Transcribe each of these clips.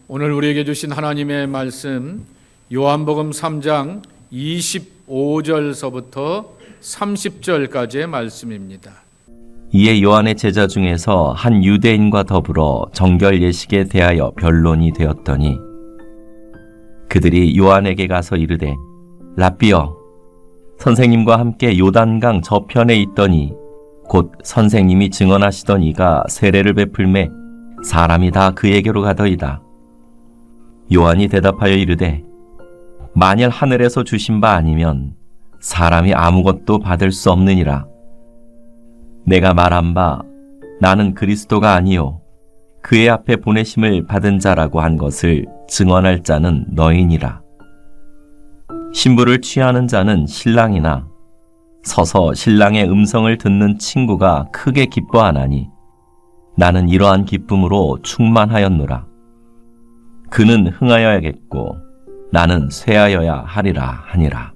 오늘 우리에게 주신 하나님의 말씀 요한복음 3장 25절서부터 30절까지의 말씀입니다. 이에 요한의 제자 중에서 한 유대인과 더불어 정결 예식에 대하여 변론이 되었더니 그들이 요한에게 가서 이르되 랍비여 선생님과 함께 요단강 저편에 있더니 곧 선생님이 증언하시던 이가 세례를 베풀매 사람이 다 그에게로 가더이다. 요한이 대답하여 이르되 만일 하늘에서 주신 바 아니면 사람이 아무것도 받을 수 없느니라. 내가 말한 바 나는 그리스도가 아니요 그의 앞에 보내심을 받은 자라고 한 것을 증언할 자는 너희니라. 신부를 취하는 자는 신랑이나 서서 신랑의 음성을 듣는 친구가 크게 기뻐하나니 나는 이러한 기쁨으로 충만하였노라. 그는 흥하여야겠고 나는 쇠하여야 하리라 하니라.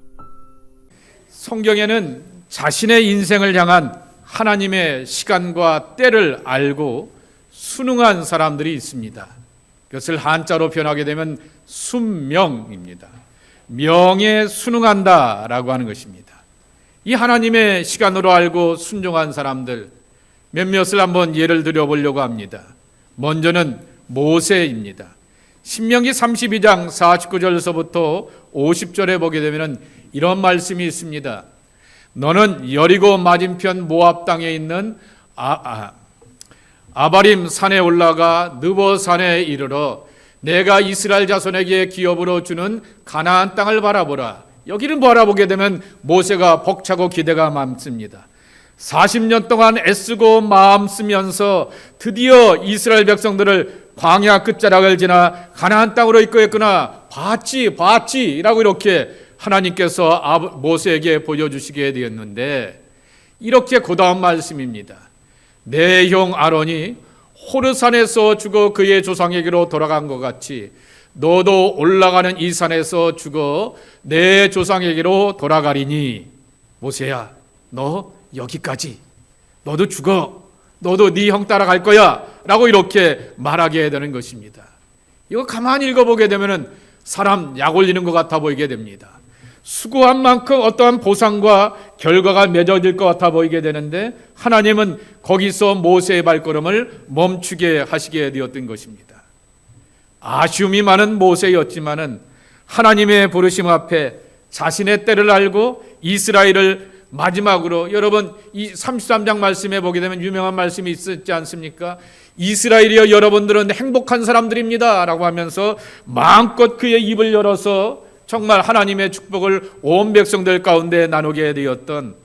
성경에는 자신의 인생을 향한 하나님의 시간과 때를 알고 순응한 사람들이 있습니다. 그것을 한자로 변하게 되면 순명입니다. 명에 순응한다라고 하는 것입니다. 이 하나님의 시간으로 알고 순종한 사람들 몇몇을 한번 예를 들어보려고 합니다. 먼저는 모세입니다. 신명기 32장 49절서부터 50절에 보게 되면 이런 말씀이 있습니다. 너는 여리고 맞은편 모압 땅에 있는 아바림 산에 올라가 느보 산에 이르러 내가 이스라엘 자손에게 기업으로 주는 가나안 땅을 바라보라. 여기를 바라보게 되면 모세가 벅차고 기대가 많습니다. 40년 동안 애쓰고 마음 쓰면서 드디어 이스라엘 백성들을 광야 끝자락을 지나 가나안 땅으로 이끌었구나. 봤지 라고 이렇게 하나님께서 모세에게 보여주시게 되었는데 이렇게 그 다음 말씀입니다. 내 형 아론이 호르산에서 죽어 그의 조상에게로 돌아간 것 같이 너도 올라가는 이 산에서 죽어 내 조상에게로 돌아가리니 모세야 너 여기까지 너도 죽어 너도 네 형 따라갈 거야 라고 이렇게 말하게 되는 것입니다. 이거 가만히 읽어보게 되면 사람 약 올리는 것 같아 보이게 됩니다. 수고한 만큼 어떠한 보상과 결과가 맺어질 것 같아 보이게 되는데 하나님은 거기서 모세의 발걸음을 멈추게 하시게 되었던 것입니다. 아쉬움이 많은 모세였지만은 하나님의 부르심 앞에 자신의 때를 알고 이스라엘을 마지막으로 여러분 이 33장 말씀에 보게 되면 유명한 말씀이 있지 않습니까? 이스라엘이여 여러분들은 행복한 사람들입니다 라고 하면서 마음껏 그의 입을 열어서 정말 하나님의 축복을 온 백성들 가운데 나누게 되었던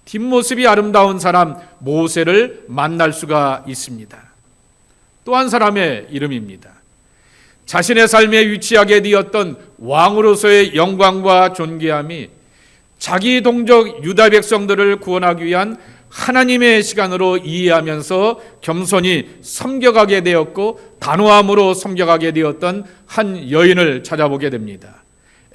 뒷모습이 아름다운 사람 모세를 만날 수가 있습니다. 또 한 사람의 이름입니다. 자신의 삶에 위치하게 되었던 왕으로서의 영광과 존귀함이 자기 동족 유다 백성들을 구원하기 위한 하나님의 시간으로 이해하면서 겸손히 섬겨가게 되었고 단호함으로 섬겨가게 되었던 한 여인을 찾아보게 됩니다.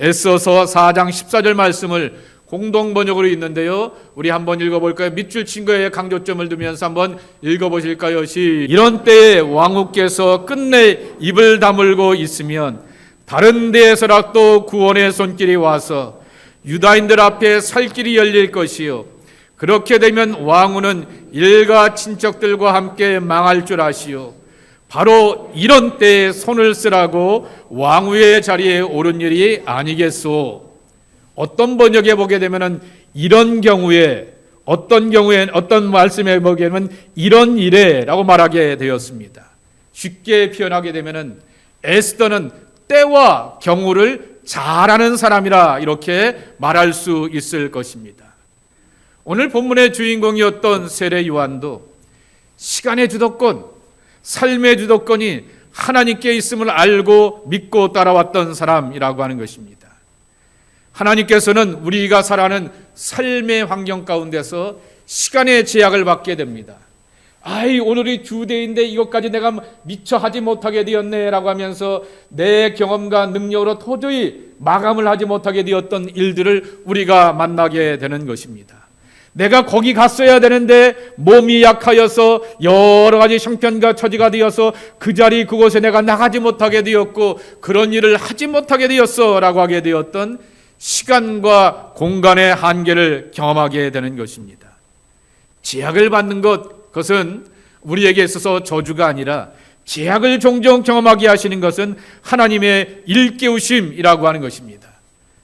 에스더서 4장 14절 말씀을 공동 번역으로 있는데요. 우리 한번 읽어볼까요? 밑줄 친 거에 강조점을 두면서 한번 읽어보실까요? 이런 때에 왕후께서 끝내 입을 다물고 있으면 다른 데에서라도 구원의 손길이 와서 유다인들 앞에 살 길이 열릴 것이요 그렇게 되면 왕후는 일가 친척들과 함께 망할 줄 아시오. 바로 이런 때에 손을 쓰라고 왕후의 자리에 오른 일이 아니겠소. 어떤 번역에 보게 되면은 이런 경우에 어떤 말씀에 보게 되면 이런 일에라고 말하게 되었습니다. 쉽게 표현하게 되면은 에스더는 때와 경우를 잘 아는 사람이라 이렇게 말할 수 있을 것입니다. 오늘 본문의 주인공이었던 세례 요한도 시간의 주도권, 삶의 주도권이 하나님께 있음을 알고 믿고 따라왔던 사람이라고 하는 것입니다. 하나님께서는 우리가 살아가는 삶의 환경 가운데서 시간의 제약을 받게 됩니다. 오늘이 주대인데 이것까지 내가 미처 하지 못하게 되었네 라고 하면서 내 경험과 능력으로 도저히 마감을 하지 못하게 되었던 일들을 우리가 만나게 되는 것입니다. 내가 거기 갔어야 되는데 몸이 약하여서 여러 가지 형편과 처지가 되어서 그 자리 그곳에 내가 나가지 못하게 되었고 그런 일을 하지 못하게 되었어 라고 하게 되었던 시간과 공간의 한계를 경험하게 되는 것입니다. 제약을 받는 그것은 우리에게 있어서 저주가 아니라 제약을 종종 경험하게 하시는 것은 하나님의 일깨우심이라고 하는 것입니다.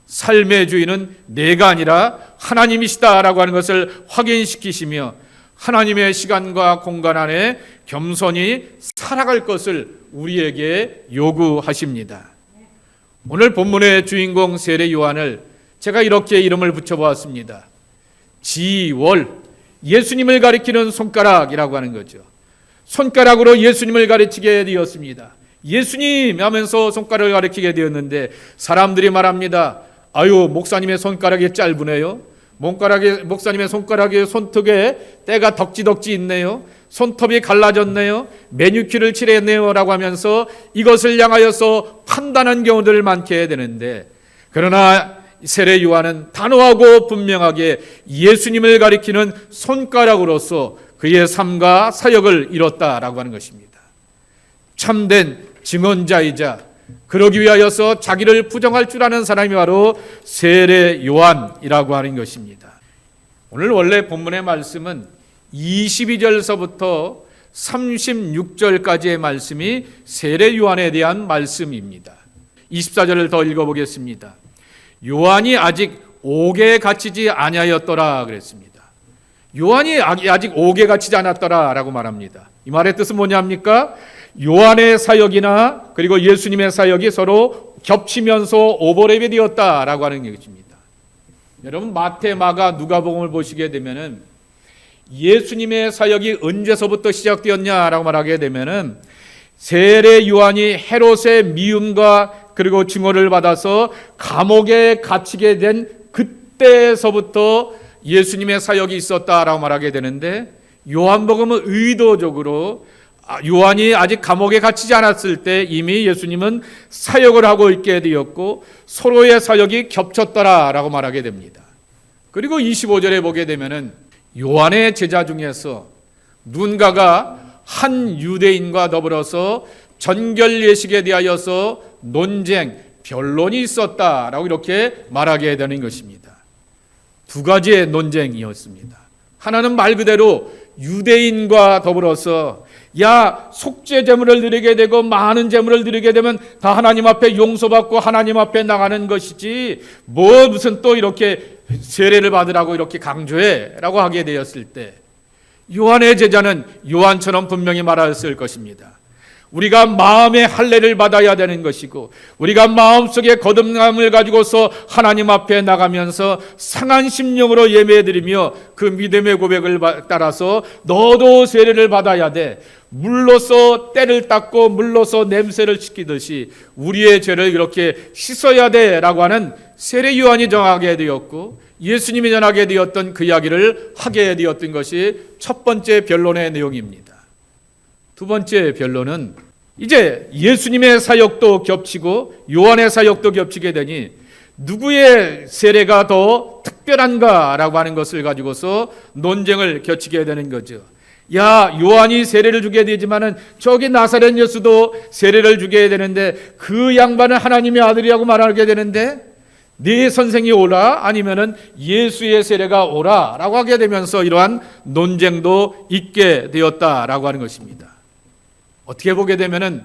삶의 주인은 내가 아니라 하나님이시다라고 하는 것을 확인시키시며 하나님의 시간과 공간 안에 겸손히 살아갈 것을 우리에게 요구하십니다. 오늘 본문의 주인공 세례 요한을 제가 이렇게 이름을 붙여보았습니다. 지월, 예수님을 가리키는 손가락이라고 하는 거죠. 손가락으로 예수님을 가리키게 되었습니다. 예수님 하면서 손가락을 가리키게 되었는데 사람들이 말합니다. 아유, 목사님의 손가락이 짧으네요. 목사님의 손가락의 손톱에 때가 덕지덕지 있네요. 손톱이 갈라졌네요. 매니큐어를 칠했네요 라고 하면서 이것을 향하여서 판단한 경우들 많게 되는데, 그러나 세례 요한은 단호하고 분명하게 예수님을 가리키는 손가락으로서 그의 삶과 사역을 이뤘다라고 하는 것입니다. 참된 증언자이자 그러기 위하여서 자기를 부정할 줄 아는 사람이 바로 세례 요한이라고 하는 것입니다. 오늘 원래 본문의 말씀은 22절서부터 36절까지의 말씀이 세례 요한에 대한 말씀입니다. 24절을 더 읽어보겠습니다. 요한이 아직 옥에 갇히지 아니하였더라 그랬습니다. 요한이 아직 옥에 갇히지 않았더라라고 말합니다. 이 말의 뜻은 뭐냐합니까? 요한의 사역이나 그리고 예수님의 사역이 서로 겹치면서 오버랩이 되었다라고 하는 것입니다. 여러분 마태, 마가, 누가복음을 보시게 되면은 예수님의 사역이 언제서부터 시작되었냐라고 말하게 되면은 세례 요한이 헤롯의 미움과 그리고 증오를 받아서 감옥에 갇히게 된 그때서부터 예수님의 사역이 있었다라고 말하게 되는데, 요한복음은 의도적으로 요한이 아직 감옥에 갇히지 않았을 때 이미 예수님은 사역을 하고 있게 되었고 서로의 사역이 겹쳤더라라고 말하게 됩니다. 그리고 25절에 보게 되면은 요한의 제자 중에서 누군가가 한 유대인과 더불어서 전결 예식에 대하여서 논쟁, 변론이 있었다라고 이렇게 말하게 되는 것입니다. 두 가지의 논쟁이었습니다. 하나는 말 그대로 유대인과 더불어서 야, 속죄 제물을 드리게 되고 많은 제물을 드리게 되면 다 하나님 앞에 용서받고 하나님 앞에 나가는 것이지 뭐 무슨 또 이렇게 세례를 받으라고 이렇게 강조해 라고 하게 되었을 때, 요한의 제자는 요한처럼 분명히 말했을 것입니다. 우리가 마음의 할례를 받아야 되는 것이고 우리가 마음속에 거듭남을 가지고서 하나님 앞에 나가면서 상한 심령으로 예배드리며 그 믿음의 고백을 따라서 너도 세례를 받아야 돼. 물로서 때를 닦고 물로서 냄새를 씻기듯이 우리의 죄를 이렇게 씻어야 돼라고 하는 세례 요한이 정하게 되었고 예수님이 전하게 되었던 그 이야기를 하게 되었던 것이 첫 번째 변론의 내용입니다. 두 번째 변론은 이제 예수님의 사역도 겹치고 요한의 사역도 겹치게 되니 누구의 세례가 더 특별한가라고 하는 것을 가지고서 논쟁을 겹치게 되는 거죠. 야, 요한이 세례를 주게 되지만은 저기 나사렛 예수도 세례를 주게 되는데 그 양반은 하나님의 아들이라고 말하게 되는데 네 선생이 오라 아니면은 예수의 세례가 오라라고 하게 되면서 이러한 논쟁도 있게 되었다라고 하는 것입니다. 어떻게 보게 되면은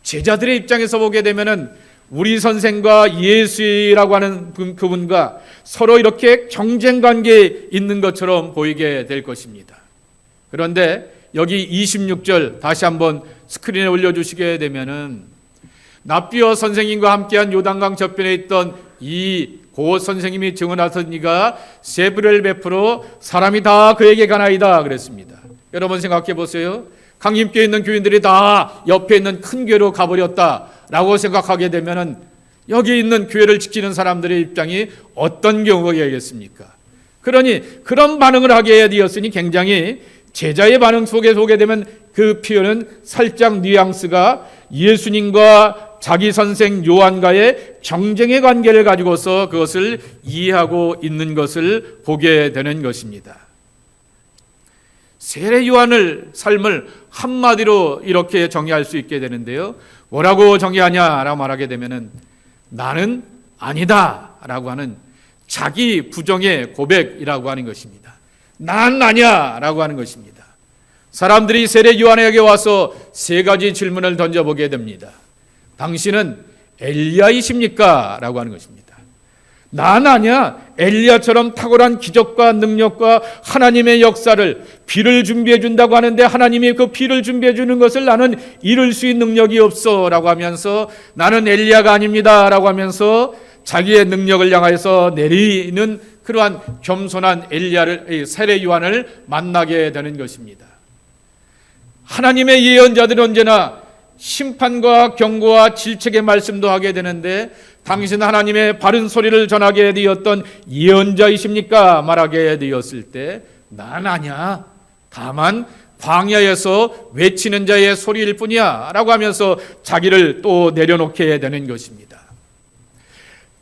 제자들의 입장에서 보게 되면은 우리 선생과 예수라고 하는 그분과 서로 이렇게 경쟁 관계에 있는 것처럼 보이게 될 것입니다. 그런데 여기 26절 다시 한번 스크린에 올려주시게 되면은 납비어 선생님과 함께한 요단강 저편에 있던 이 고 선생님이 증언하던 이가 세부를 베풀어 사람이 다 그에게 가나이다 그랬습니다. 여러분 생각해 보세요. 강림교에 있는 교인들이 다 옆에 있는 큰 교회로 가버렸다라고 생각하게 되면은 여기 있는 교회를 지키는 사람들의 입장이 어떤 경우겠습니까? 그러니 그런 반응을 하게 되었으니 굉장히 제자의 반응 속에 보게 되면 그 표현은 살짝 뉘앙스가 예수님과 자기 선생 요한과의 경쟁의 관계를 가지고서 그것을 이해하고 있는 것을 보게 되는 것입니다. 세례 요한을 삶을 한마디로 이렇게 정의할 수 있게 되는데요. 뭐라고 정의하냐라고 말하게 되면은 나는 아니다라고 하는 자기 부정의 고백이라고 하는 것입니다. 난 아니야라고 하는 것입니다. 사람들이 세례 요한에게 와서 세 가지 질문을 던져보게 됩니다. 당신은 엘리야이십니까? 라고 하는 것입니다. 난 아니야. 엘리야처럼 탁월한 기적과 능력과 하나님의 역사를 비를 준비해 준다고 하는데 하나님이 그 비를 준비해 주는 것을 나는 이룰 수 있는 능력이 없어 라고 하면서 나는 엘리야가 아닙니다 라고 하면서 자기의 능력을 향해서 내리는 그러한 겸손한 세례 요한을 만나게 되는 것입니다. 하나님의 예언자들은 언제나 심판과 경고와 질책의 말씀도 하게 되는데 당신 하나님의 바른 소리를 전하게 되었던 예언자이십니까? 말하게 되었을 때 난 아니야. 다만 광야에서 외치는 자의 소리일 뿐이야 라고 하면서 자기를 또 내려놓게 되는 것입니다.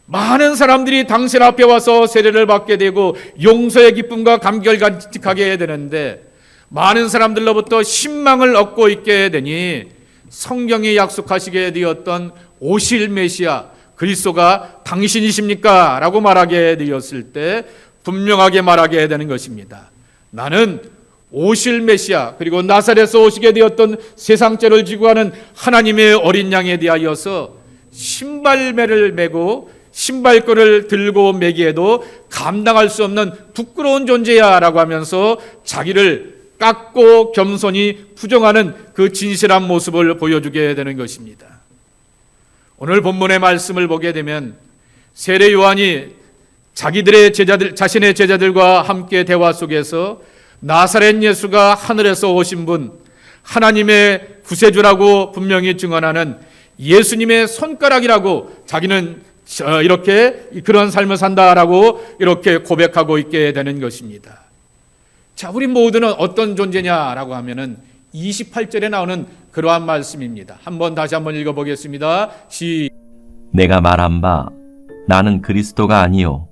많은 사람들이 당신 앞에 와서 세례를 받게 되고 용서의 기쁨과 감격을 간직하게 되는데 많은 사람들로부터 신망을 얻고 있게 되니 성경이 약속하시게 되었던 오실 메시아 그리스도가 당신이십니까? 라고 말하게 되었을 때 분명하게 말하게 되는 것입니다. 나는 오실 메시아 그리고 나사렛에서 오시게 되었던 세상죄를 지고 가는 하나님의 어린 양에 대하여서 신발매를 메고 신발끈을 들고 매기에도 감당할 수 없는 부끄러운 존재야 라고 하면서 자기를 깎고 겸손히 부정하는 그 진실한 모습을 보여주게 되는 것입니다. 오늘 본문의 말씀을 보게 되면 세례 요한이 자신의 제자들과 함께 대화 속에서 나사렛 예수가 하늘에서 오신 분, 하나님의 구세주라고 분명히 증언하는 예수님의 손가락이라고 자기는 이렇게 그런 삶을 산다라고 이렇게 고백하고 있게 되는 것입니다. 자, 우리 모두는 어떤 존재냐라고 하면은 28절에 나오는 그러한 말씀입니다. 다시 한번 읽어보겠습니다. 내가 말한 바 나는 그리스도가 아니요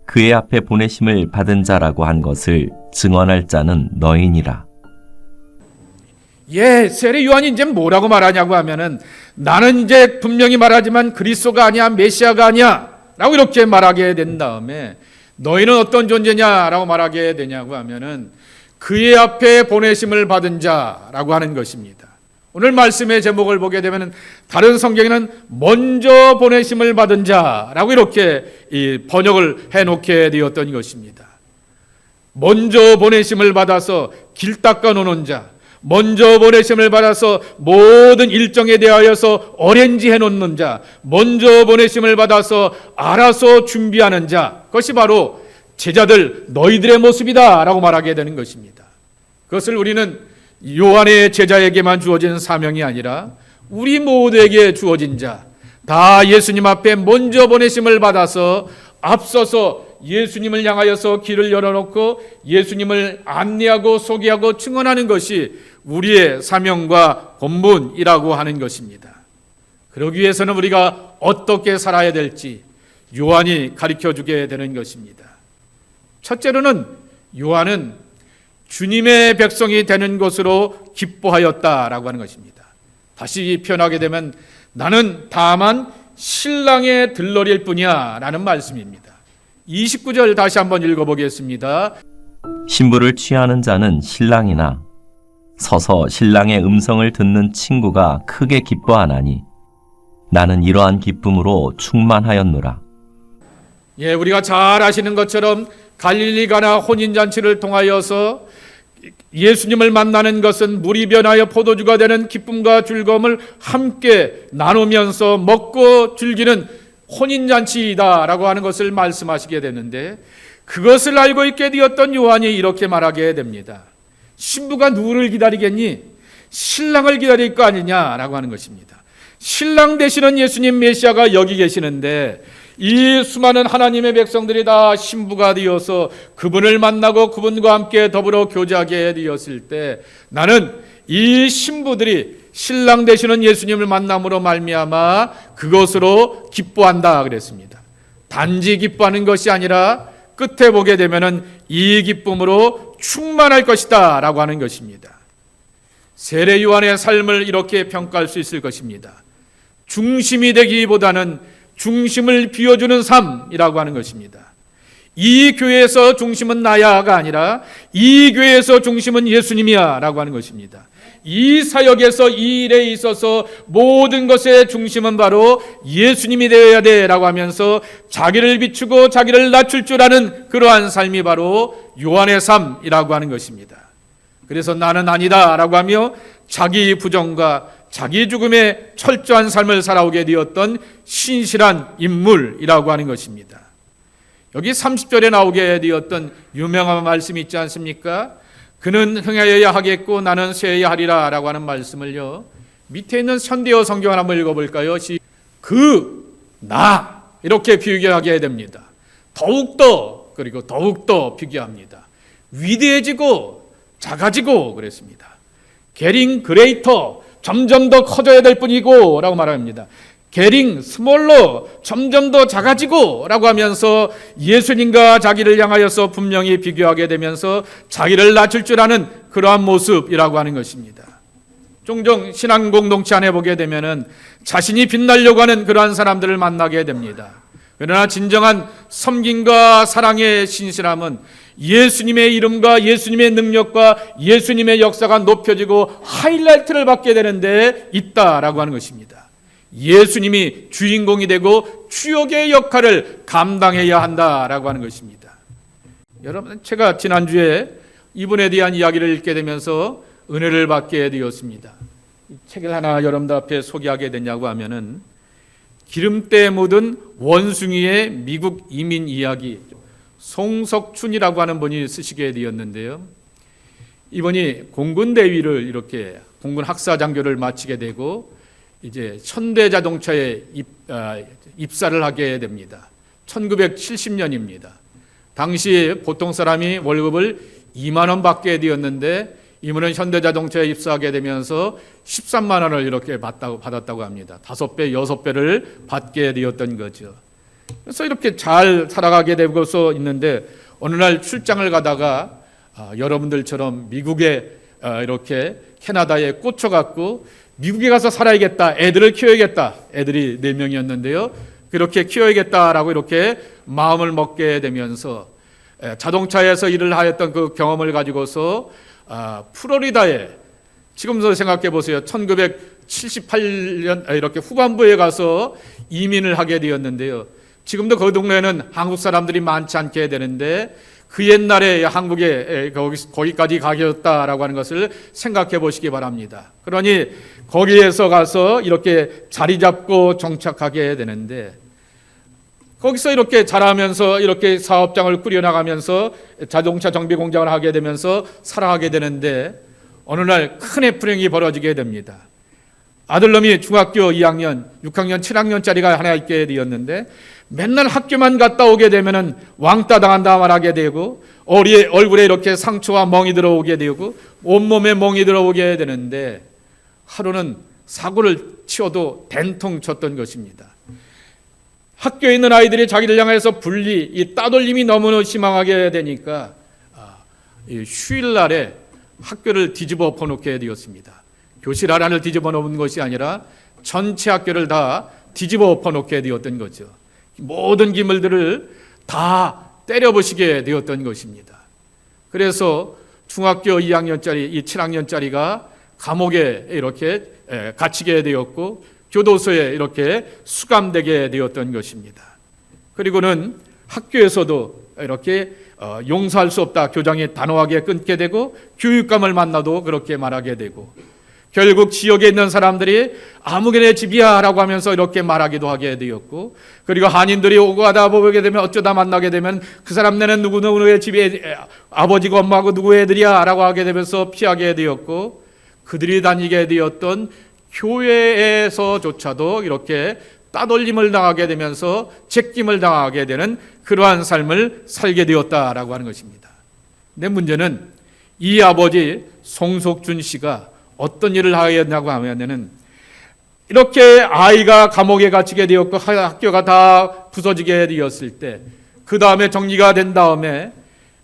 그의 앞에 보내심을 받은 자라고 한 것을 증언할 자는 너희니라. 세례 요한이 이제 뭐라고 말하냐고 하면은 나는 이제 분명히 말하지만 그리스도가 아니야, 메시아가 아니야 라고 이렇게 말하게 된 다음에 너희는 어떤 존재냐라고 말하게 되냐고 하면은 그의 앞에 보내심을 받은 자라고 하는 것입니다. 오늘 말씀의 제목을 보게 되면 다른 성경에는 먼저 보내심을 받은 자라고 이렇게 번역을 해놓게 되었던 것입니다. 먼저 보내심을 받아서 길 닦아 놓는 자, 먼저 보내심을 받아서 모든 일정에 대하여서 어레인지 해놓는 자, 먼저 보내심을 받아서 알아서 준비하는 자, 그것이 바로 제자들 너희들의 모습이다 라고 말하게 되는 것입니다. 그것을 우리는 요한의 제자에게만 주어진 사명이 아니라 우리 모두에게 주어진 자, 다 예수님 앞에 먼저 보내심을 받아서 앞서서 예수님을 향하여서 길을 열어놓고 예수님을 안내하고 소개하고 증언하는 것이 우리의 사명과 본분이라고 하는 것입니다. 그러기 위해서는 우리가 어떻게 살아야 될지 요한이 가르쳐주게 되는 것입니다. 첫째로는 요한은 주님의 백성이 되는 것으로 기뻐하였다라고 하는 것입니다. 다시 표현하게 되면 나는 다만 신랑의 들러리일 뿐이야 라는 말씀입니다. 29절 다시 한번 읽어보겠습니다. 신부를 취하는 자는 신랑이나 서서 신랑의 음성을 듣는 친구가 크게 기뻐하나니 나는 이러한 기쁨으로 충만하였노라. 우리가 잘 아시는 것처럼 갈릴리 가나 혼인잔치를 통하여서 예수님을 만나는 것은 물이 변하여 포도주가 되는 기쁨과 즐거움을 함께 나누면서 먹고 즐기는 혼인잔치이다라고 하는 것을 말씀하시게 되는데 그것을 알고 있게 되었던 요한이 이렇게 말하게 됩니다. 신부가 누구를 기다리겠니? 신랑을 기다릴 거 아니냐라고 하는 것입니다. 신랑 되시는 예수님 메시아가 여기 계시는데 이 수많은 하나님의 백성들이 다 신부가 되어서 그분을 만나고 그분과 함께 더불어 교제하게 되었을 때 나는 이 신부들이 신랑 되시는 예수님을 만남으로 말미암아 그것으로 기뻐한다 그랬습니다. 단지 기뻐하는 것이 아니라 끝에 보게 되면은 이 기쁨으로 충만할 것이다 라고 하는 것입니다. 세례 요한의 삶을 이렇게 평가할 수 있을 것입니다. 중심이 되기보다는 중심을 비워주는 삶이라고 하는 것입니다. 이 교회에서 중심은 나야가 아니라 이 교회에서 중심은 예수님이야 라고 하는 것입니다. 이 사역에서 이 일에 있어서 모든 것의 중심은 바로 예수님이 되어야 돼 라고 하면서 자기를 비추고 자기를 낮출 줄 아는 그러한 삶이 바로 요한의 삶이라고 하는 것입니다. 그래서 나는 아니다 라고 하며 자기 부정과 자기 죽음에 철저한 삶을 살아오게 되었던 신실한 인물이라고 하는 것입니다. 여기 30절에 나오게 되었던 유명한 말씀이 있지 않습니까? 그는 흥하여야 하겠고 나는 쇠해야 하리라 라고 하는 말씀을요, 밑에 있는 현대어 성경을 한번 읽어볼까요? 나 이렇게 비교하게 됩니다. 더욱더 그리고 더욱더 비교합니다. 위대해지고 작아지고 그랬습니다. getting greater, 점점 더 커져야 될 뿐이고 라고 말합니다. getting smaller, 점점 더 작아지고 라고 하면서 예수님과 자기를 향하여서 분명히 비교하게 되면서 자기를 낮출 줄 아는 그러한 모습이라고 하는 것입니다. 종종 신앙 공동체 안에 보게 되면은 자신이 빛나려고 하는 그러한 사람들을 만나게 됩니다. 그러나 진정한 섬김과 사랑의 신실함은 예수님의 이름과 예수님의 능력과 예수님의 역사가 높여지고 하이라이트를 받게 되는데 있다라고 하는 것입니다. 예수님이 주인공이 되고 주역의 역할을 감당해야 한다라고 하는 것입니다. 여러분, 제가 지난주에 이분에 대한 이야기를 읽게 되면서 은혜를 받게 되었습니다. 이 책을 하나 여러분들 앞에 소개하게 되냐고 하면은 기름때 묻은 원숭이의 미국 이민 이야기, 송석춘이라고 하는 분이 쓰시게 되었는데요. 이분이 공군 대위를 이렇게 공군 학사 장교를 마치게 되고 이제 현대자동차에 입사를 하게 됩니다. 1970년입니다. 당시 보통 사람이 월급을 2만 원 받게 되었는데 이분은 현대자동차에 입사하게 되면서 13만 원을 이렇게 받았다고 합니다. 5배, 6배를 받게 되었던 거죠. 그래서 이렇게 잘 살아가게 되고서 있는데 어느 날 출장을 가다가 여러분들처럼 미국에 이렇게 캐나다에 꽂혀갖고 미국에 가서 살아야겠다, 애들을 키워야겠다, 애들이 4명이었는데요. 그렇게 키워야겠다라고 이렇게 마음을 먹게 되면서 자동차에서 일을 하였던 그 경험을 가지고서 플로리다에, 지금도 생각해 보세요. 1978년 이렇게 후반부에 가서 이민을 하게 되었는데요. 지금도 그 동네에는 한국 사람들이 많지 않게 되는데 그 옛날에 한국에 거기까지 가겠다라고 하는 것을 생각해 보시기 바랍니다. 그러니 거기에서 가서 이렇게 자리 잡고 정착하게 되는데 거기서 이렇게 자라면서 이렇게 사업장을 꾸려나가면서 자동차 정비 공장을 하게 되면서 살아가게 되는데 어느 날 큰 해프닝이 벌어지게 됩니다. 아들놈이 중학교 2학년, 6학년, 7학년짜리가 하나 있게 되었는데 맨날 학교만 갔다 오게 되면은 왕따 당한다 말하게 되고 얼굴에 이렇게 상처와 멍이 들어오게 되고 온몸에 멍이 들어오게 되는데 하루는 사고를 치어도 된통 쳤던 것입니다. 학교에 있는 아이들이 자기를 향해서 이 따돌림이 너무나 심하게 되니까 휴일날에 학교를 뒤집어 엎어놓게 되었습니다. 교실 하나를 뒤집어 놓은 것이 아니라 전체 학교를 다 뒤집어 엎어놓게 되었던 거죠. 모든 기물들을 다 때려부시게 되었던 것입니다. 그래서 중학교 2학년짜리, 이 7학년짜리가 감옥에 이렇게 갇히게 되었고 교도소에 이렇게 수감되게 되었던 것입니다. 그리고는 학교에서도 이렇게 용서할 수 없다, 교장이 단호하게 끊게 되고 교육감을 만나도 그렇게 말하게 되고 결국 지역에 있는 사람들이 아무개네 집이야 라고 하면서 이렇게 말하기도 하게 되었고 그리고 한인들이 오고 가다 보게 되면 어쩌다 만나게 되면 그 사람네는 누구누구의 집에 아버지가 엄마하고 누구 애들이야 라고 하게 되면서 피하게 되었고 그들이 다니게 되었던 교회에서조차도 이렇게 따돌림을 당하게 되면서 제낌을 당하게 되는 그러한 삶을 살게 되었다라고 하는 것입니다. 근데 문제는 이 아버지 송석준 씨가 어떤 일을 하였냐고 하면은 이렇게 아이가 감옥에 갇히게 되었고 학교가 다 부서지게 되었을 때 그 다음에 정리가 된 다음에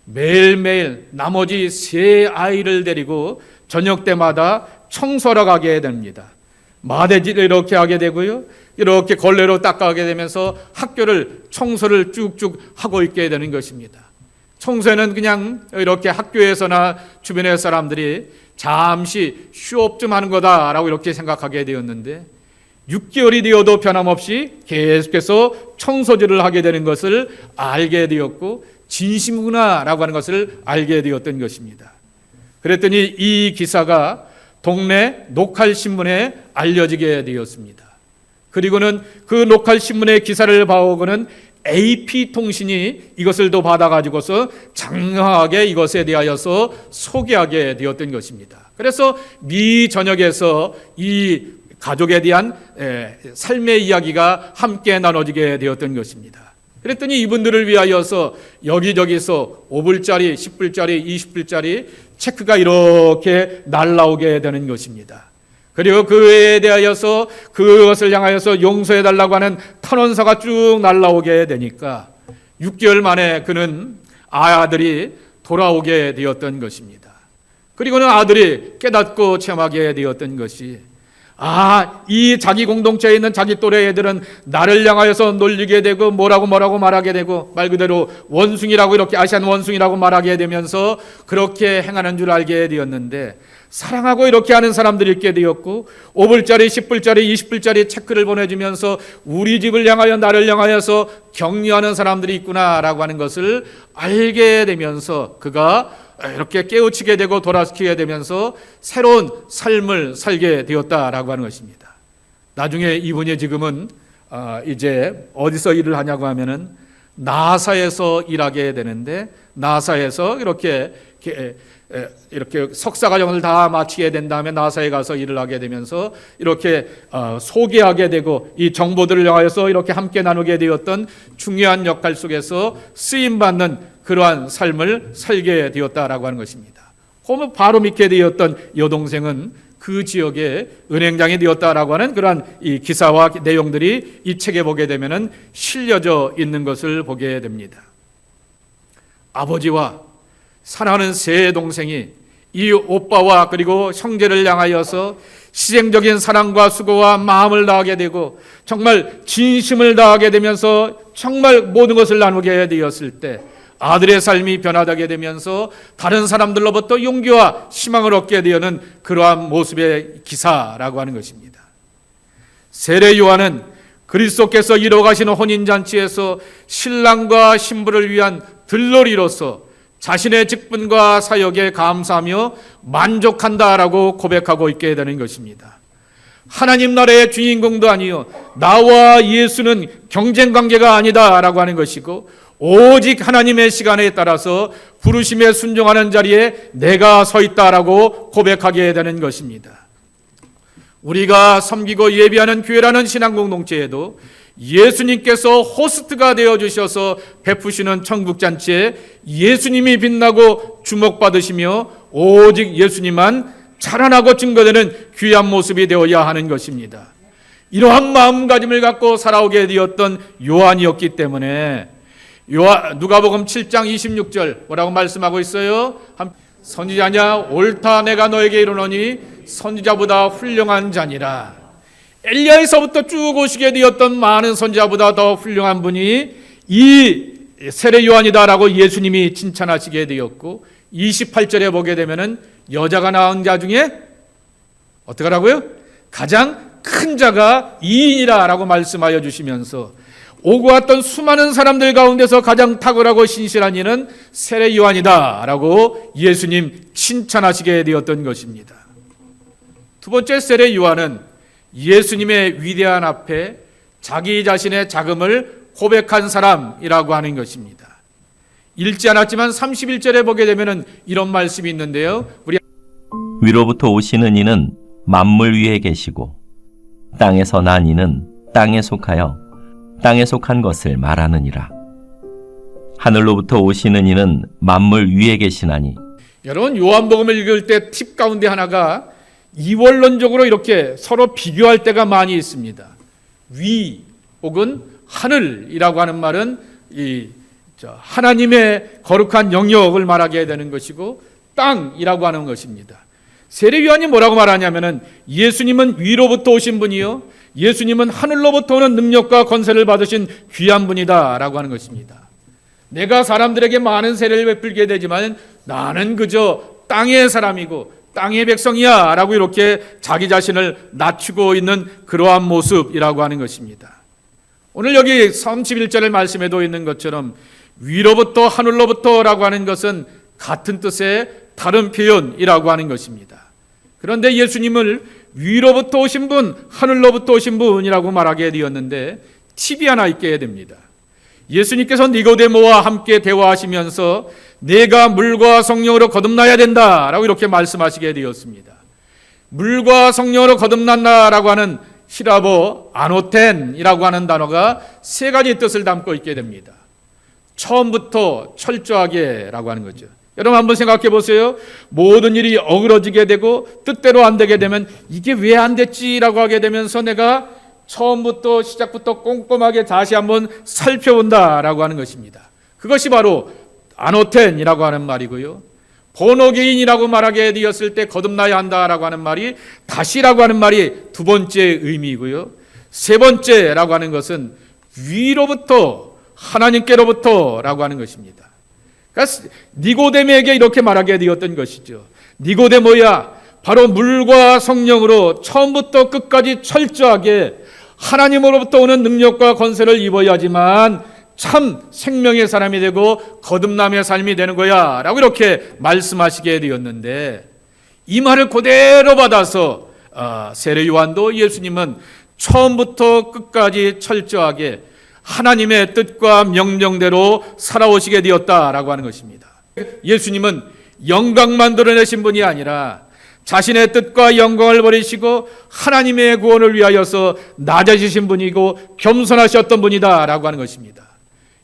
매일매일 나머지 세 아이를 데리고 저녁 때마다 청소하러 가게 됩니다. 마대질을 이렇게 하게 되고요. 이렇게 걸레로 닦아가게 되면서 학교를 청소를 쭉쭉 하고 있게 되는 것입니다. 청소는 그냥 이렇게 학교에서나 주변의 사람들이 잠시 휴업 좀 하는 거다라고 이렇게 생각하게 되었는데 6개월이 되어도 변함없이 계속해서 청소질을 하게 되는 것을 알게 되었고 진심이구나라고 하는 것을 알게 되었던 것입니다. 그랬더니 이 기사가 동네 노칼 신문에 알려지게 되었습니다. 그리고는 그 노칼 신문의 기사를 봐오고는 AP통신이 이것을 또 받아가지고서 장황하게 이것에 대하여서 소개하게 되었던 것입니다. 그래서 미 전역에서 이 가족에 대한 삶의 이야기가 함께 나눠지게 되었던 것입니다. 그랬더니 이분들을 위하여서 여기저기서 5불짜리, 10불짜리, 20불짜리 체크가 이렇게 날라오게 되는 것입니다. 그리고 그에 대하여서 그것을 향하여서 용서해달라고 하는 탄원서가 쭉 날라오게 되니까 6개월 만에 그는 아들이 돌아오게 되었던 것입니다. 그리고는 아들이 깨닫고 체험하게 되었던 것이 이 자기 공동체에 있는 자기 또래 애들은 나를 향하여서 놀리게 되고 뭐라고 말하게 되고 말 그대로 원숭이라고 이렇게 아시안 원숭이라고 말하게 되면서 그렇게 행하는 줄 알게 되었는데 사랑하고 이렇게 하는 사람들이 있게 되었고 5불짜리, 10불짜리, 20불짜리 체크를 보내주면서 우리 집을 향하여 나를 향하여서 격려하는 사람들이 있구나라고 하는 것을 알게 되면서 그가 이렇게 깨우치게 되고 돌아서게 되면서 새로운 삶을 살게 되었다라고 하는 것입니다. 나중에 이분이 지금은 이제 어디서 일을 하냐고 하면은 나사에서 일하게 되는데 나사에서 이렇게 석사 과정을 다 마치게 된 다음에 나사에 가서 일을 하게 되면서 이렇게 소개하게 되고 이 정보들을 향하여서 이렇게 함께 나누게 되었던 중요한 역할 속에서 쓰임받는 그러한 삶을 살게 되었다라고 하는 것입니다. 그러면 바로 믿게 되었던 여동생은 그 지역의 은행장이 되었다라고 하는 그러한 이 기사와 내용들이 이 책에 보게 되면은 실려져 있는 것을 보게 됩니다. 아버지와 사랑하는 세 동생이 이 오빠와 그리고 형제를 향하여서 희생적인 사랑과 수고와 마음을 다하게 되고 정말 진심을 다하게 되면서 정말 모든 것을 나누게 되었을 때 아들의 삶이 변화되게 되면서 다른 사람들로부터 용기와 희망을 얻게 되는 그러한 모습의 기사라고 하는 것입니다. 세례 요한은 그리스도께서 이뤄가시는 혼인잔치에서 신랑과 신부를 위한 들러리로서 자신의 직분과 사역에 감사하며 만족한다라고 고백하고 있게 되는 것입니다. 하나님 나라의 주인공도 아니요 나와 예수는 경쟁 관계가 아니다라고 하는 것이고 오직 하나님의 시간에 따라서 부르심에 순종하는 자리에 내가 서 있다라고 고백하게 되는 것입니다. 우리가 섬기고 예비하는 교회라는 신앙 공동체에도 예수님께서 호스트가 되어주셔서 베푸시는 천국잔치에 예수님이 빛나고 주목받으시며 오직 예수님만 자라나고 증거되는 귀한 모습이 되어야 하는 것입니다. 이러한 마음가짐을 갖고 살아오게 되었던 요한이었기 때문에 누가복음 7장 26절 뭐라고 말씀하고 있어요? 선지자냐 옳다 내가 너에게 이르노니 선지자보다 훌륭한 자니라. 엘리야에서부터 쭉 오시게 되었던 많은 선지자보다 더 훌륭한 분이 이 세례 요한이다라고 예수님이 칭찬하시게 되었고 28절에 보게 되면은 여자가 낳은 자 중에 어떻게 하라고요? 가장 큰 자가 이인이라라고 말씀하여 주시면서 오고 왔던 수많은 사람들 가운데서 가장 탁월하고 신실한 이는 세례 요한이다라고 예수님 칭찬하시게 되었던 것입니다. 두 번째 세례 요한은 예수님의 위대한 앞에 자기 자신의 자금을 고백한 사람이라고 하는 것입니다. 읽지 않았지만 31절에 보게 되면 이런 말씀이 있는데요. 위로부터 오시는 이는 만물 위에 계시고 땅에서 난 이는 땅에 속하여 땅에 속한 것을 말하느니라. 하늘로부터 오시는 이는 만물 위에 계시나니. 여러분 요한복음을 읽을 때 팁 가운데 하나가 이원론적으로 이렇게 서로 비교할 때가 많이 있습니다. 위 혹은 하늘이라고 하는 말은 하나님의 거룩한 영역을 말하게 되는 것이고, 땅이라고 하는 것입니다. 세례 요한이 뭐라고 말하냐면은 예수님은 위로부터 오신 분이요, 예수님은 하늘로부터 오는 능력과 권세를 받으신 귀한 분이다 라고 하는 것입니다. 내가 사람들에게 많은 세례를 베풀게 되지만 나는 그저 땅의 사람이고 땅의 백성이야 라고 이렇게 자기 자신을 낮추고 있는 그러한 모습이라고 하는 것입니다. 오늘 여기 31절의 말씀에도 있는 것처럼 위로부터 하늘로부터 라고 하는 것은 같은 뜻의 다른 표현이라고 하는 것입니다. 그런데 예수님을 위로부터 오신 분, 하늘로부터 오신 분이라고 말하게 되었는데 팁이 하나 있게 됩니다. 예수님께서 니고데모와 함께 대화하시면서 내가 물과 성령으로 거듭나야 된다라고 이렇게 말씀하시게 되었습니다. 물과 성령으로 거듭난다라고 하는 히라보 아노텐이라고 하는 단어가 세 가지 뜻을 담고 있게 됩니다. 처음부터 철저하게라고 하는 거죠. 여러분 한번 생각해 보세요. 모든 일이 어그러지게 되고 뜻대로 안 되게 되면 이게 왜 안 됐지라고 하게 되면서 내가 처음부터 시작부터 꼼꼼하게 다시 한번 살펴본다라고 하는 것입니다. 그것이 바로 아노텐이라고 하는 말이고요. 본어게인이라고 말하게 되었을 때 거듭나야 한다라고 하는 말이 다시라고 하는 말이 두 번째 의미이고요. 세 번째라고 하는 것은 위로부터 하나님께로부터라고 하는 것입니다. 그러니까 니고데모에게 이렇게 말하게 되었던 것이죠. 니고데모야, 바로 물과 성령으로 처음부터 끝까지 철저하게 하나님으로부터 오는 능력과 권세를 입어야지만 참 생명의 사람이 되고 거듭남의 삶이 되는 거야 라고 이렇게 말씀하시게 되었는데, 이 말을 그대로 받아서 세례 요한도 예수님은 처음부터 끝까지 철저하게 하나님의 뜻과 명령대로 살아오시게 되었다라고 하는 것입니다. 예수님은 영광만 드러내신 분이 아니라 자신의 뜻과 영광을 버리시고 하나님의 구원을 위하여서 낮아지신 분이고 겸손하셨던 분이다라고 하는 것입니다.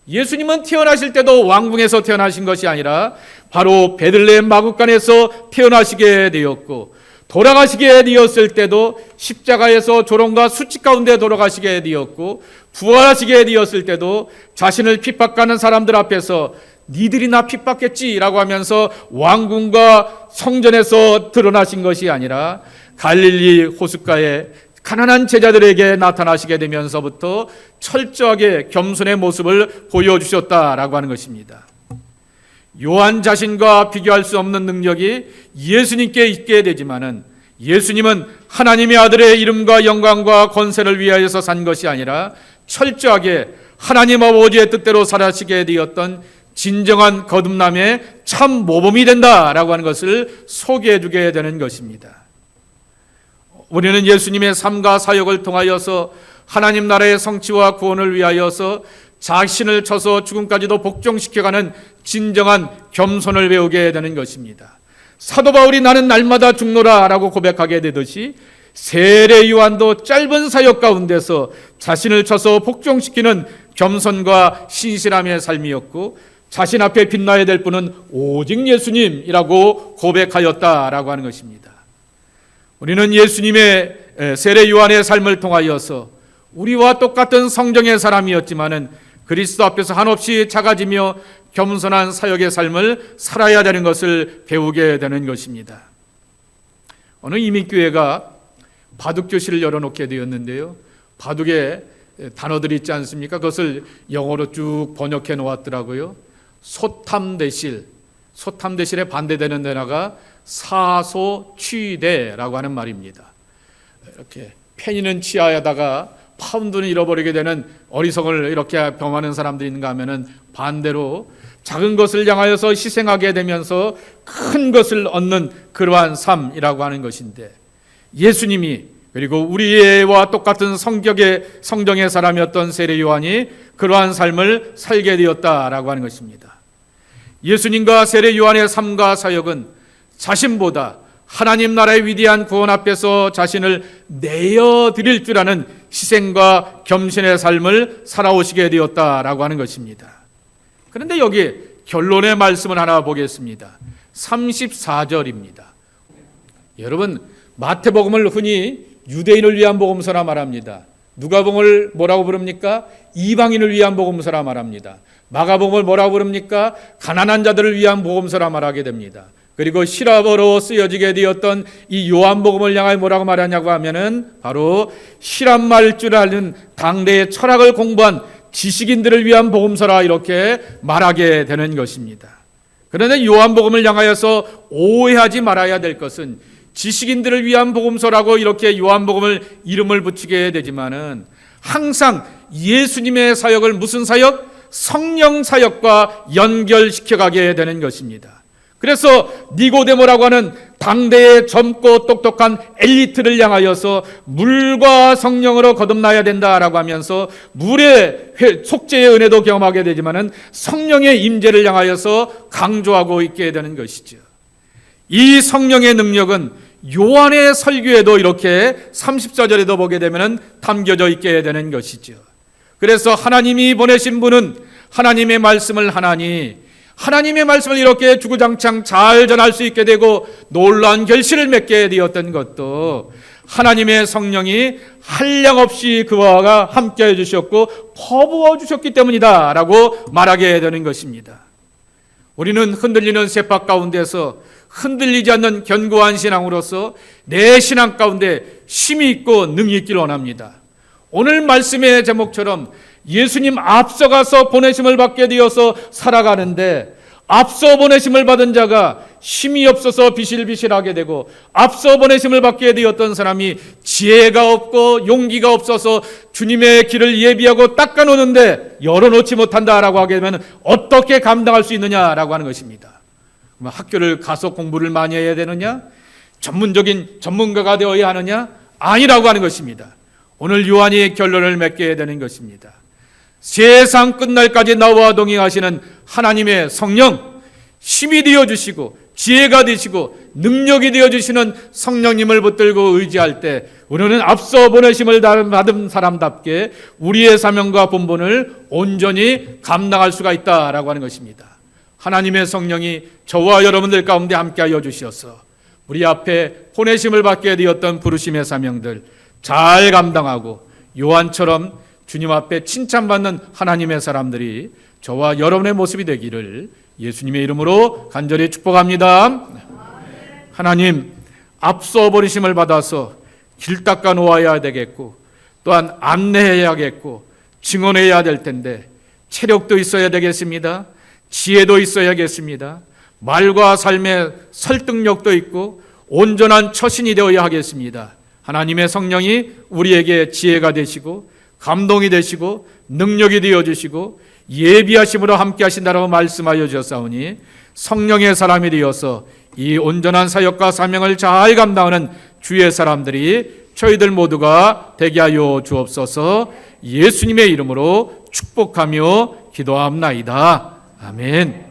예수님은 태어나실 때도 왕궁에서 태어나신 것이 아니라 바로 베들레헴 마구간에서 태어나시게 되었고, 돌아가시게 되었을 때도 십자가에서 조롱과 수치 가운데 돌아가시게 되었고, 부활하시게 되었을 때도 자신을 핍박하는 사람들 앞에서 니들이 나 핍박했지라고 하면서 왕궁과 성전에서 드러나신 것이 아니라 갈릴리 호숫가에 가난한 제자들에게 나타나시게 되면서부터 철저하게 겸손의 모습을 보여주셨다라고 하는 것입니다. 요한 자신과 비교할 수 없는 능력이 예수님께 있게 되지만은 예수님은 하나님의 아들의 이름과 영광과 권세를 위하여서 산 것이 아니라 철저하게 하나님 아버지의 뜻대로 살아시게 되었던 진정한 거듭남의 참 모범이 된다라고 하는 것을 소개해 주게 되는 것입니다. 우리는 예수님의 삶과 사역을 통하여서 하나님 나라의 성취와 구원을 위하여서 자신을 쳐서 죽음까지도 복종시켜가는 진정한 겸손을 배우게 되는 것입니다. 사도 바울이 나는 날마다 죽노라 라고 고백하게 되듯이 세례 요한도 짧은 사역 가운데서 자신을 쳐서 복종시키는 겸손과 신실함의 삶이었고, 자신 앞에 빛나야 될 분은 오직 예수님이라고 고백하였다라고 하는 것입니다. 우리는 예수님의 세례 요한의 삶을 통하여서 우리와 똑같은 성정의 사람이었지만은 그리스도 앞에서 한없이 작아지며 겸손한 사역의 삶을 살아야 되는 것을 배우게 되는 것입니다. 어느 이민교회가 바둑교실을 열어놓게 되었는데요. 바둑에 단어들이 있지 않습니까? 그것을 영어로 쭉 번역해 놓았더라고요. 소탐대실, 소탐대실에 반대되는 단어가 사소취대라고 하는 말입니다. 이렇게 페니는 치아에다가 파운드는 잃어버리게 되는 어리석을 이렇게 범하는 사람들이 있는가 하면은 반대로 작은 것을 향하여서 희생하게 되면서 큰 것을 얻는 그러한 삶이라고 하는 것인데, 예수님이 그리고 우리와 똑같은 성정의 사람이었던 세례 요한이 그러한 삶을 살게 되었다라고 하는 것입니다. 예수님과 세례 요한의 삶과 사역은 자신보다 하나님 나라의 위대한 구원 앞에서 자신을 내어드릴 줄 아는 희생과 겸손의 삶을 살아오시게 되었다라고 하는 것입니다. 그런데 여기 결론의 말씀을 하나 보겠습니다. 34절입니다. 여러분, 마태복음을 흔히 유대인을 위한 복음서라 말합니다. 누가복음을 뭐라고 부릅니까? 이방인을 위한 복음서라 말합니다. 마가복음을 뭐라고 부릅니까? 가난한 자들을 위한 복음서라 말하게 됩니다. 그리고 시라버로 쓰여지게 되었던 이 요한복음을 향하여 뭐라고 말하냐고 하면은 바로 시란 말 줄 아는 당대의 철학을 공부한 지식인들을 위한 복음서라 이렇게 말하게 되는 것입니다. 그런데 요한복음을 향하여서 오해하지 말아야 될 것은 지식인들을 위한 복음서라고 이렇게 요한복음을 이름을 붙이게 되지만은 항상 예수님의 사역을 무슨 사역? 성령 사역과 연결시켜가게 되는 것입니다. 그래서 니고데모라고 하는 당대의 젊고 똑똑한 엘리트를 향하여서 물과 성령으로 거듭나야 된다라고 하면서 물의 속죄의 은혜도 경험하게 되지만은 성령의 임재를 향하여서 강조하고 있게 되는 것이죠. 이 성령의 능력은 요한의 설교에도 이렇게 34절에도 보게 되면은 담겨져 있게 되는 것이죠. 그래서 하나님이 보내신 분은 하나님의 말씀을 하나니 하나님의 말씀을 이렇게 주구장창 잘 전할 수 있게 되고 놀라운 결실을 맺게 되었던 것도 하나님의 성령이 한량없이 그와 함께 해주셨고 퍼부어 주셨기 때문이다 라고 말하게 되는 것입니다. 우리는 흔들리는 세파 가운데서 흔들리지 않는 견고한 신앙으로서 내 신앙 가운데 힘이 있고 능이 있기를 원합니다. 오늘 말씀의 제목처럼 예수님 앞서가서 보내심을 받게 되어서 살아가는데 앞서 보내심을 받은 자가 힘이 없어서 비실비실하게 되고 앞서 보내심을 받게 되었던 사람이 지혜가 없고 용기가 없어서 주님의 길을 예비하고 닦아놓는데 열어놓지 못한다라고 하게 되면 어떻게 감당할 수 있느냐라고 하는 것입니다. 학교를 가서 공부를 많이 해야 되느냐? 전문적인 전문가가 되어야 하느냐? 아니라고 하는 것입니다. 오늘 요한이 결론을 맺게 되는 것입니다. 세상 끝날까지 나와 동행하시는 하나님의 성령, 힘이 되어주시고 지혜가 되시고 능력이 되어주시는 성령님을 붙들고 의지할 때 우리는 앞서 보내심을 받은 사람답게 우리의 사명과 본분을 온전히 감당할 수가 있다라고 하는 것입니다. 하나님의 성령이 저와 여러분들 가운데 함께하여 주시어서 우리 앞에 보내심을 받게 되었던 부르심의 사명들 잘 감당하고 요한처럼 주님 앞에 칭찬받는 하나님의 사람들이 저와 여러분의 모습이 되기를 예수님의 이름으로 간절히 축복합니다. 하나님, 앞서 버리심을 받아서 길 닦아 놓아야 되겠고 또한 안내해야겠고 증언해야 될 텐데 체력도 있어야 되겠습니다. 지혜도 있어야겠습니다. 말과 삶의 설득력도 있고 온전한 처신이 되어야 하겠습니다. 하나님의 성령이 우리에게 지혜가 되시고 감동이 되시고 능력이 되어주시고 예비하심으로 함께 하신다라고 말씀하여 주셨사오니 성령의 사람이 되어서 이 온전한 사역과 사명을 잘 감당하는 주의 사람들이 저희들 모두가 되게 하여 주옵소서. 예수님의 이름으로 축복하며 기도합나이다. 아멘.